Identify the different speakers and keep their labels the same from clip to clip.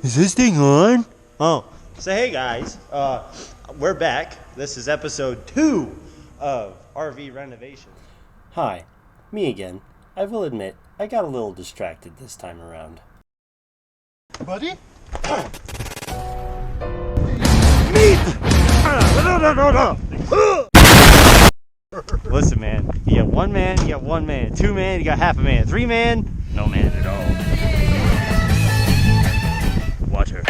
Speaker 1: Is this thing on? Oh, so hey guys, we're back. This is episode 2 of RV Renovation.
Speaker 2: Hi, me again. I will admit, I got a little distracted this time around.
Speaker 3: Buddy?
Speaker 1: Listen, man. You got one man, you got one man. 2 man, you got half a man. 3 man, no man at all. Watch her.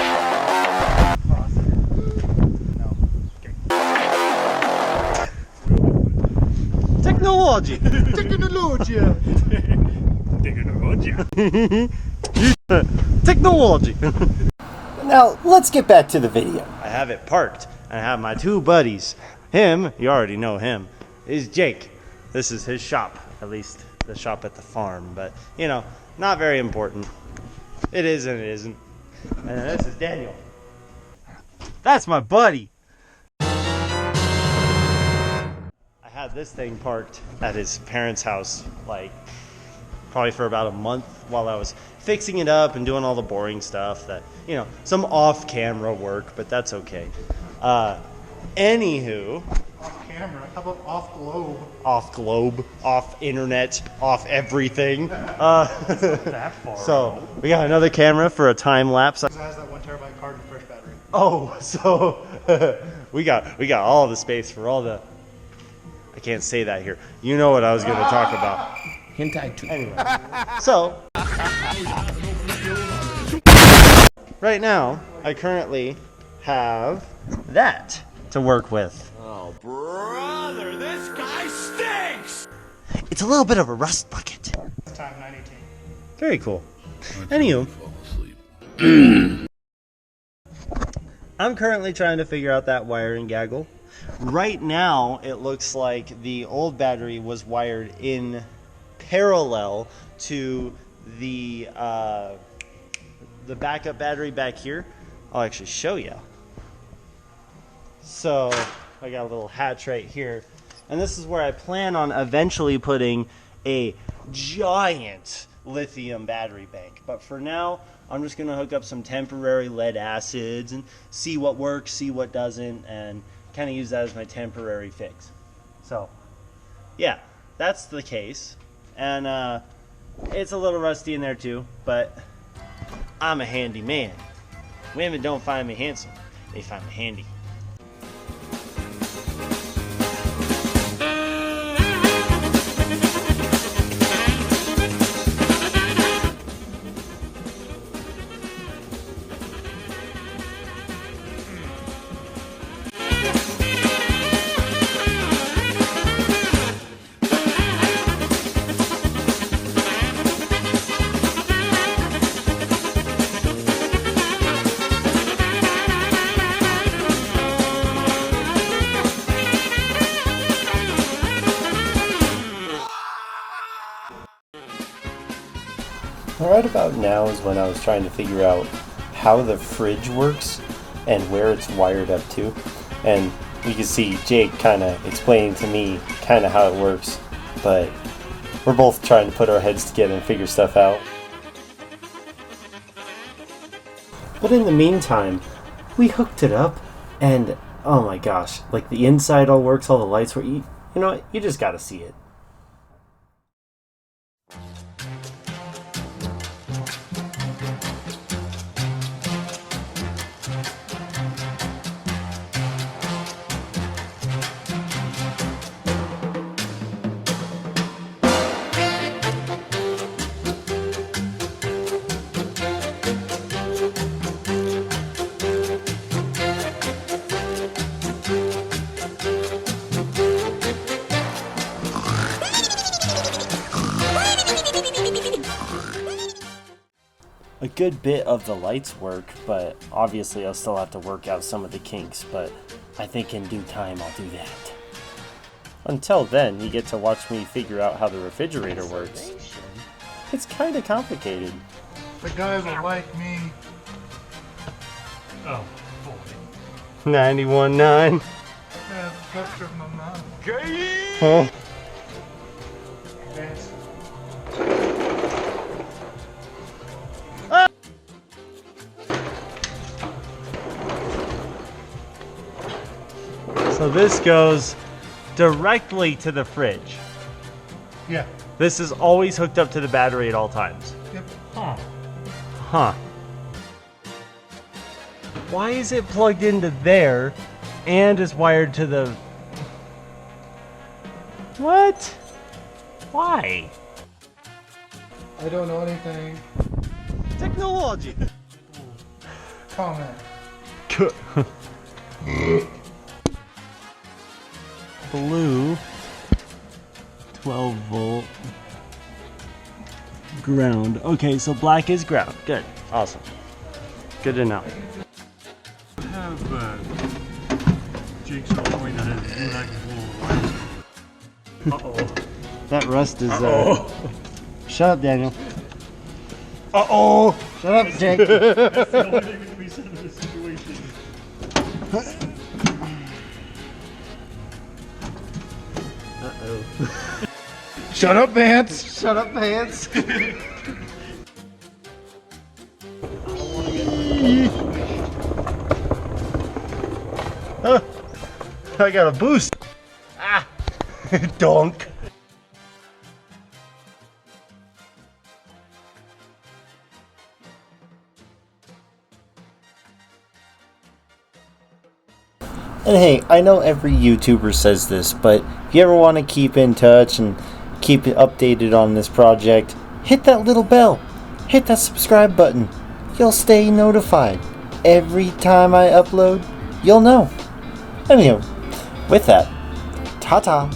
Speaker 1: Technology. Technology.
Speaker 2: Now, let's get back to the video.
Speaker 1: I have it parked, and I have my 2 buddies. Him, you already know him, is Jake. This is his shop, at least the shop at the farm, but, you know, not very important. It is and it isn't. And this is Daniel. That's my buddy. I had this thing parked at his parents' house, like, probably for about a month while I was fixing it up and doing all the boring stuff that, you know, some off-camera work, but that's okay. Anywho.
Speaker 3: Off-camera? How about off-globe?
Speaker 1: Off-globe, off-internet, off-everything. That far. So, we got another camera for a time-lapse.
Speaker 3: It has that 1 terabyte card and fresh battery.
Speaker 1: Oh, so we got all the space for all the... I can't say that here. You know what I was going to talk about.
Speaker 2: Hentai 2.
Speaker 1: Anyway, so right now I currently have that to work with.
Speaker 4: Oh, brother, this guy stinks!
Speaker 1: It's a little bit of a rust bucket.
Speaker 3: Time 9:18.
Speaker 1: Very cool. Anywho, I'm currently trying to figure out that wiring gaggle. Right now, it looks like the old battery was wired in parallel to the backup battery back here. I'll actually show you. So I got a little hatch right here, and this is where I plan on eventually putting a giant lithium battery bank. But for now, I'm just gonna hook up some temporary lead acids and see what works, see what doesn't, and kind of use that as my temporary fix. So yeah, that's the case. And it's a little rusty in there too, but I'm a handy man. Women don't find me handsome, they find me handy.
Speaker 2: Right about now is when I was trying to figure out how the fridge works and where it's wired up to. And you can see Jake kind of explaining to me kind of how it works, but we're both trying to put our heads together and figure stuff out. But in the meantime, we hooked it up, and oh my gosh, like the inside all works, all the lights work. You know what? You just gotta see it. A good bit of the lights work, but obviously I'll still have to work out some of the kinks, but I think in due time I'll do that. Until then, you get to watch me figure out how the refrigerator works. It's kinda complicated.
Speaker 3: The guys are like me.
Speaker 5: Oh, boy.
Speaker 1: 91.9.
Speaker 3: Yeah, that's of my mom.
Speaker 1: Huh?
Speaker 3: Dance.
Speaker 1: So this goes directly to the fridge.
Speaker 3: Yeah.
Speaker 1: This is always hooked up to the battery at all times.
Speaker 3: Yep.
Speaker 1: Huh. Why is it plugged into there and is wired to the... What? Why?
Speaker 3: I don't know anything.
Speaker 1: Technology.
Speaker 3: Comment.
Speaker 1: Blue 12 volt ground. Okay, so black is ground. Good. Awesome. Good to know.
Speaker 5: Have Jake's point that has Uh-oh.
Speaker 1: That rust is Shut up, Daniel. Uh-oh. Shut up, Jake.
Speaker 5: That's the only thing that can be said in this situation.
Speaker 3: Shut up, Vance.
Speaker 1: Shut up, Vance. I got a boost. Ah. Donk.
Speaker 2: And hey, I know every YouTuber says this, but if you ever want to keep in touch and keep updated on this project, hit that little bell. Hit that subscribe button. You'll stay notified. Every time I upload, you'll know. Anywho, with that, ta-ta.